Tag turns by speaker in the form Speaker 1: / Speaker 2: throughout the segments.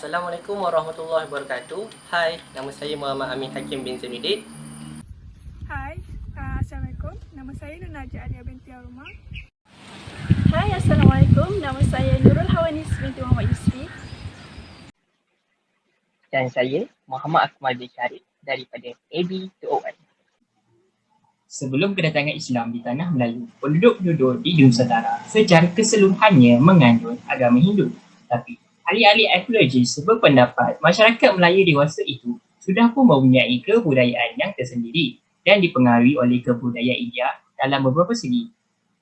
Speaker 1: Assalamualaikum warahmatullahi wabarakatuh. Hai, nama saya Muhammad Amin Hakim bin Zainuddin.
Speaker 2: Hai, Assalamualaikum. Nama saya Nur Najah Alia binti Arumah.
Speaker 3: Hai, Assalamualaikum. Nama saya Nurul Hawanis binti Muhammad Yusri.
Speaker 4: Dan saya Muhammad Akmal bin Syarif daripada AB201. Sebelum kedatangan Islam di tanah Melayu, penduduk-penduduk di Nusantara secara keseluruhannya menganut agama Hindu. Tapi ahli-ahli arkeologi berpendapat masyarakat Melayu dewasa itu sudah pun mempunyai kebudayaan yang tersendiri dan dipengaruhi oleh kebudayaan India dalam beberapa segi.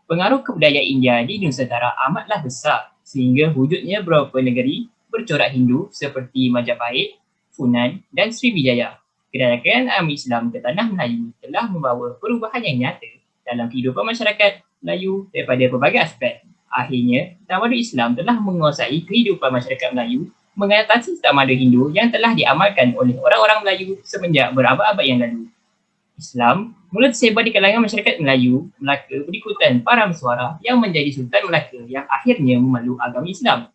Speaker 4: Pengaruh kebudayaan India di Nusantara amatlah besar sehingga wujudnya beberapa negeri bercorak Hindu seperti Majapahit, Funan dan Sriwijaya. Kedatangan agama Islam ke tanah Melayu telah membawa perubahan yang nyata dalam kehidupan masyarakat Melayu daripada berbagai aspek. Akhirnya, tamadun Islam telah menguasai kehidupan masyarakat Melayu mengatasi tamadun Hindu yang telah diamalkan oleh orang-orang Melayu semenjak berabad-abad yang lalu. Islam mula tersebar di kalangan masyarakat Melayu, Melaka berikutan para Mesuara yang menjadi Sultan Melaka yang akhirnya memeluk agama Islam.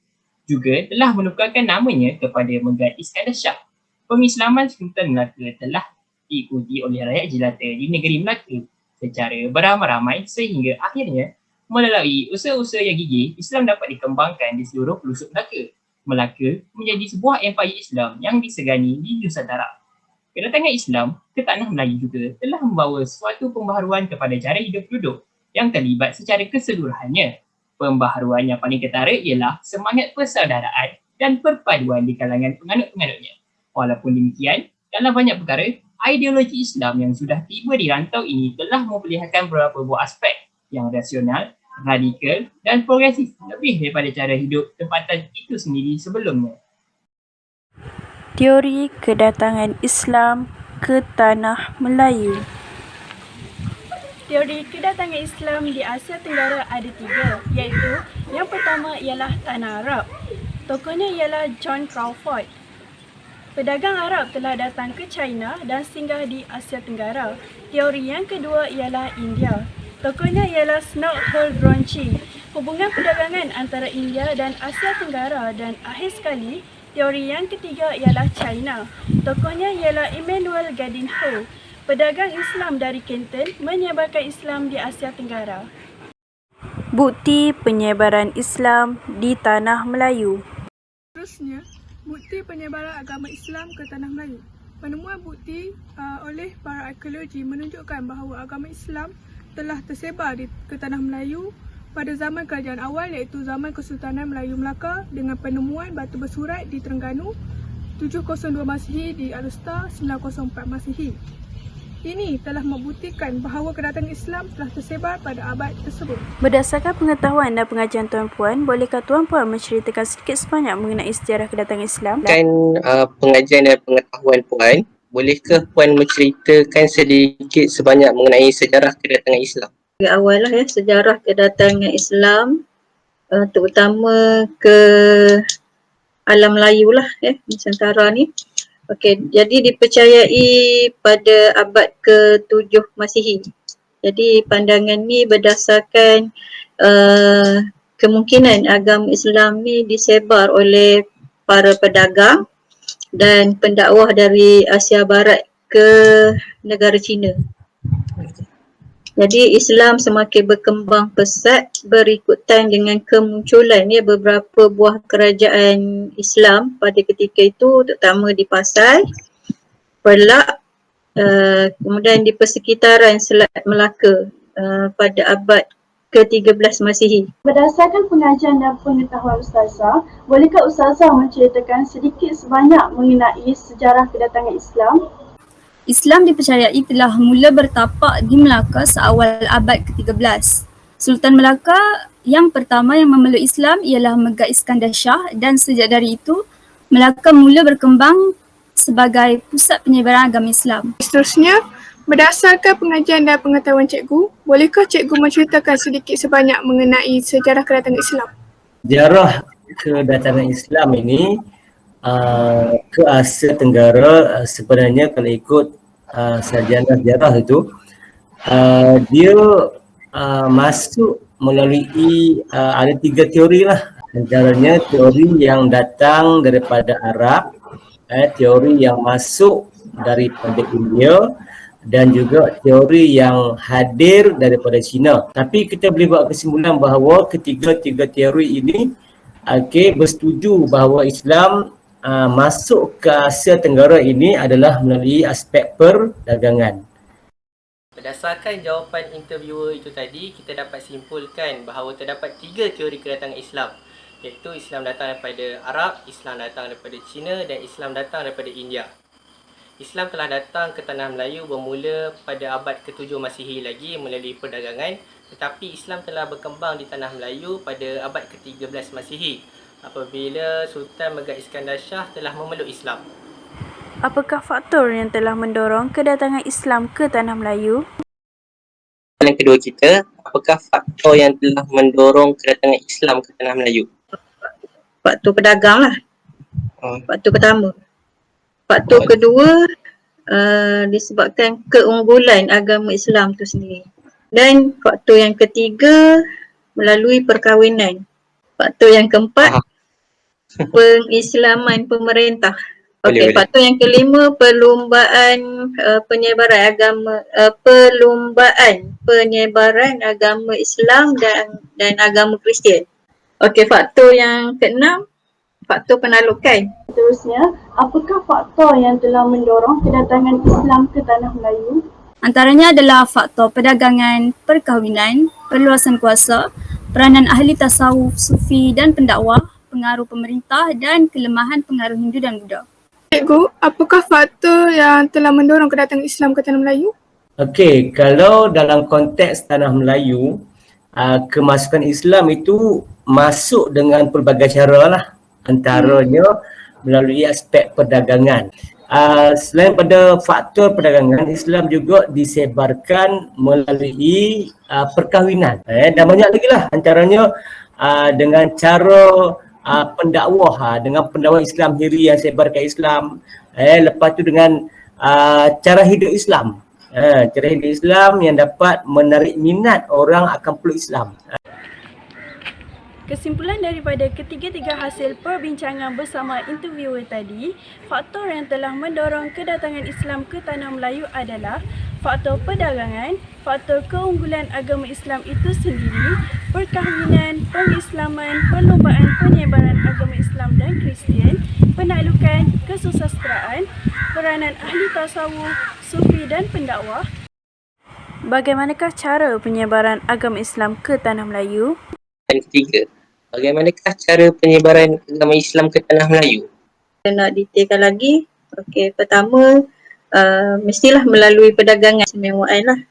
Speaker 4: Juga telah menukarkan namanya kepada Megat Iskandar Shah. Pengislaman Sultan Melaka telah diikuti oleh rakyat jelata di negeri Melaka secara beramai-ramai sehingga akhirnya melalui usaha-usaha yang gigih, Islam dapat dikembangkan di seluruh pelosok Melaka. Melaka menjadi sebuah empayar Islam yang disegani di Nusantara. Kedatangan Islam ke tanah Melayu juga telah membawa suatu pembaharuan kepada cara hidup penduduk yang terlibat secara keseluruhannya. Pembaharuan yang paling ketara ialah semangat persaudaraan dan perpaduan di kalangan penganut-penganutnya. Walaupun demikian, dalam banyak perkara, ideologi Islam yang sudah tiba di rantau ini telah memperlihatkan beberapa buah aspek yang rasional, radikal dan progresif lebih daripada cara hidup tempatan itu sendiri sebelumnya.
Speaker 3: Teori kedatangan Islam ke tanah Melayu. Teori kedatangan Islam di Asia Tenggara ada 3, iaitu yang pertama ialah Tanah Arab. Tokohnya ialah John Crawford. Pedagang Arab telah datang ke China dan singgah di Asia Tenggara. Teori yang kedua ialah India. Tokohnya ialah Snodhurst Ronchi. Hubungan perdagangan antara India dan Asia Tenggara, dan akhir sekali, teori yang ketiga ialah China. Tokohnya ialah Emmanuel Gardiner Ho. Pedagang Islam dari Canton menyebarkan Islam di Asia Tenggara. Bukti penyebaran Islam di tanah Melayu.
Speaker 2: Seterusnya, bukti penyebaran agama Islam ke tanah Melayu. Penemuan bukti oleh para arkeologi menunjukkan bahawa agama Islam telah tersebar ke tanah Melayu pada zaman kerajaan awal, iaitu zaman Kesultanan Melayu Melaka, dengan penemuan batu bersurat di Terengganu 702 Masihi, di Alustar 904 Masihi. Ini telah membuktikan bahawa kedatangan Islam telah tersebar pada abad tersebut.
Speaker 3: Berdasarkan pengetahuan dan pengajian tuan-puan, bolehkah tuan-puan menceritakan sedikit sebanyak mengenai sejarah kedatangan Islam?
Speaker 1: Pengajian dan pengetahuan Puan, bolehkah Puan menceritakan sedikit sebanyak mengenai sejarah kedatangan Islam?
Speaker 5: Awal lah sejarah kedatangan Islam, terutama ke alam Melayu lah Nusantara ni. Okey, jadi dipercayai pada abad ke-7 Masihi. Jadi pandangan ni berdasarkan kemungkinan agama Islam ni disebar oleh para pedagang dan pendakwah dari Asia Barat ke negara China. Jadi Islam semakin berkembang pesat berikutan dengan kemunculan beberapa buah kerajaan Islam pada ketika itu, terutama di Pasai, Perlak, kemudian di persekitaran Selat Melaka pada abad ke-13 Masihi.
Speaker 3: Berdasarkan pengajian dan pengetahuan Ustazah, bolehkah Ustazah menceritakan sedikit sebanyak mengenai sejarah kedatangan Islam?
Speaker 6: Islam dipercayai telah mula bertapak di Melaka seawal abad ke-13. Sultan Melaka yang pertama yang memeluk Islam ialah Megat Iskandar Shah, dan sejak dari itu, Melaka mula berkembang sebagai pusat penyebaran agama Islam.
Speaker 2: Seterusnya, berdasarkan pengajian dan pengetahuan cikgu, bolehkah cikgu menceritakan sedikit sebanyak mengenai sejarah kedatangan Islam?
Speaker 7: Sejarah kedatangan Islam ini ke Asia Tenggara sebenarnya kalau ikut sarjana sejarah itu dia masuk melalui ada 3 teori lah. Antaranya teori yang datang daripada Arab, teori yang masuk daripada India dan juga teori yang hadir daripada China. Tapi kita boleh buat kesimpulan bahawa ketiga-tiga teori ini bersetuju bahawa Islam masuk ke Asia Tenggara ini adalah melalui aspek perdagangan.
Speaker 1: Berdasarkan jawapan interviewer itu tadi, kita dapat simpulkan bahawa terdapat 3 teori kedatangan Islam, iaitu Islam datang daripada Arab, Islam datang daripada Cina dan Islam datang daripada India. Islam telah datang ke tanah Melayu bermula pada abad ke-7 Masihi lagi melalui perdagangan, tetapi Islam telah berkembang di tanah Melayu pada abad ke-13 Masihi apabila Sultan Megat Iskandar Shah telah memeluk Islam.
Speaker 3: Apakah faktor yang telah mendorong kedatangan Islam ke tanah Melayu?
Speaker 1: Soalan kedua kita, apakah faktor yang telah mendorong kedatangan Islam ke tanah Melayu?
Speaker 5: Faktor pedagang lah. Faktor pertama. Faktor kedua disebabkan keunggulan agama Islam tu sendiri. Dan faktor yang ketiga melalui perkahwinan. Faktor yang keempat pengislaman pemerintah. Okey, faktor yang kelima perlumbaan penyebaran agama Islam dan agama Kristian. Okey, faktor yang keenam faktor penalukan.
Speaker 3: Seterusnya, apakah faktor yang telah mendorong kedatangan Islam ke tanah Melayu?
Speaker 6: Antaranya adalah faktor perdagangan, perkahwinan, perluasan kuasa, peranan ahli tasawuf, sufi dan pendakwah, pengaruh pemerintah dan kelemahan pengaruh Hindu dan Buddha.
Speaker 2: Cikgu, apakah faktor yang telah mendorong kedatangan Islam ke tanah Melayu?
Speaker 7: Okey, kalau dalam konteks tanah Melayu, kemasukan Islam itu masuk dengan pelbagai cara lah. Antaranya melalui aspek perdagangan. Selain pada faktor perdagangan, Islam juga disebarkan melalui perkahwinan. Dan banyak lagi lah, antaranya dengan cara pendakwah, dengan pendakwah Islam sendiri yang sebarkan Islam. Lepas tu dengan cara hidup Islam. Cara hidup Islam yang dapat menarik minat orang akan peluk Islam.
Speaker 3: Kesimpulan daripada ketiga-tiga hasil perbincangan bersama interviewer tadi, faktor yang telah mendorong kedatangan Islam ke tanah Melayu adalah faktor perdagangan, faktor keunggulan agama Islam itu sendiri, perkahwinan, pengislaman, perlombaan penyebaran agama Islam dan Kristian, penaklukan, kesusasteraan, peranan ahli tasawuf, sufi dan pendakwah. Bagaimanakah cara penyebaran agama Islam ke tanah Melayu?
Speaker 1: Dan ketiga, bagaimanakah cara penyebaran agama Islam ke tanah Melayu?
Speaker 5: Kita nak detailkan lagi. Okey, pertama mestilah melalui perdagangan semewaan lah.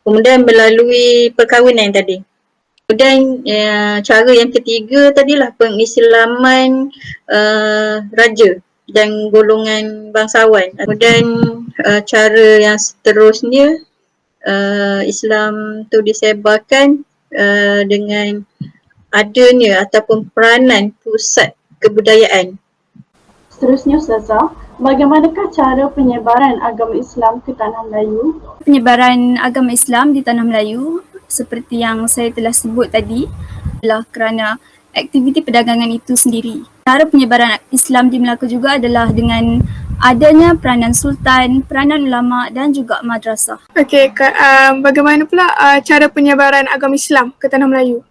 Speaker 5: Kemudian melalui perkahwinan tadi. Kemudian cara yang ketiga tadilah pengislaman raja dan golongan bangsawan. Kemudian cara yang seterusnya Islam tu disebarkan dengan adanya ataupun peranan pusat kebudayaan.
Speaker 3: Seterusnya Ustazah, bagaimanakah cara penyebaran agama Islam ke tanah Melayu?
Speaker 6: Penyebaran agama Islam di tanah Melayu seperti yang saya telah sebut tadi adalah kerana aktiviti perdagangan itu sendiri. Cara penyebaran Islam di Melaka juga adalah dengan adanya peranan sultan, peranan ulama dan juga madrasah.
Speaker 2: Okey, bagaimana pula cara penyebaran agama Islam ke tanah Melayu?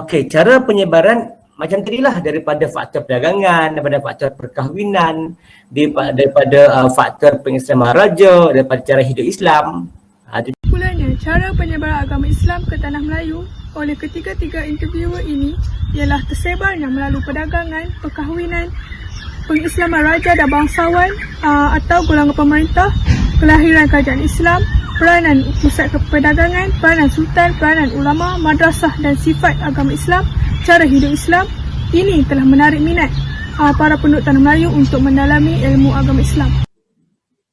Speaker 7: Okey, cara penyebaran macam tadilah, daripada faktor perdagangan, daripada faktor perkahwinan, daripada faktor pengislaman raja, daripada cara hidup Islam.
Speaker 2: Kesimpulannya, cara penyebaran agama Islam ke tanah Melayu oleh ketiga-tiga interviewer ini ialah tersebarnya melalui perdagangan, perkahwinan, pengislaman raja dan bangsawan atau golongan pemerintah, kelahiran kerajaan Islam, peranan pusat perdagangan, peranan sultan, peranan ulama, madrasah dan sifat agama Islam, cara hidup Islam. Ini telah menarik minat para penduduk tanah Melayu untuk mendalami ilmu agama Islam.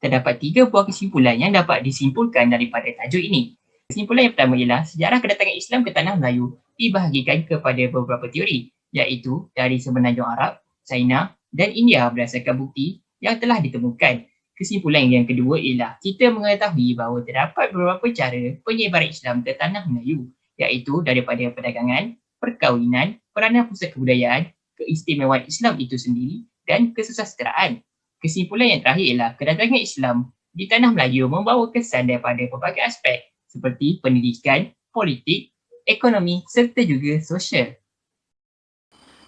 Speaker 4: Terdapat 3 buah kesimpulan yang dapat disimpulkan daripada tajuk ini. Kesimpulan yang pertama ialah sejarah kedatangan Islam ke tanah Melayu dibahagikan kepada beberapa teori, iaitu dari semenanjung Arab, China dan India berdasarkan bukti yang telah ditemukan. Kesimpulan yang kedua ialah kita mengetahui bahawa terdapat beberapa cara penyebaran Islam ke tanah Melayu, iaitu daripada perdagangan, perkahwinan, peranan pusat kebudayaan, keistimewaan Islam itu sendiri dan kesusasteraan. Kesimpulan yang terakhir ialah kedatangan Islam di tanah Melayu membawa kesan daripada berbagai aspek seperti pendidikan, politik, ekonomi serta juga sosial.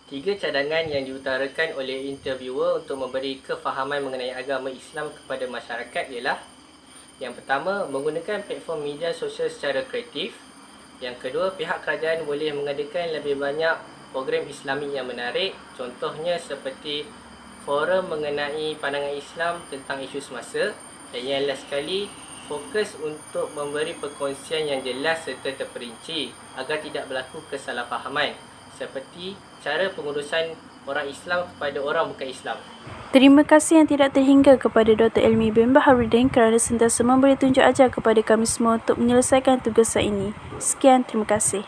Speaker 1: 3 cadangan yang diutarakan oleh interviewer untuk memberi kefahaman mengenai agama Islam kepada masyarakat ialah: yang pertama, menggunakan platform media sosial secara kreatif. Yang kedua, pihak kerajaan boleh mengadakan lebih banyak program Islami yang menarik, contohnya seperti forum mengenai pandangan Islam tentang isu semasa. Dan yang last sekali, fokus untuk memberi perkongsian yang jelas serta terperinci agar tidak berlaku kesalahfahaman, seperti cara pengurusan orang Islam kepada orang bukan Islam.
Speaker 3: Terima kasih yang tidak terhingga kepada Dr. Elmi bin Baharudin kerana sentiasa memberi tunjuk ajar kepada kami semua untuk menyelesaikan tugasan ini. Sekian, terima kasih.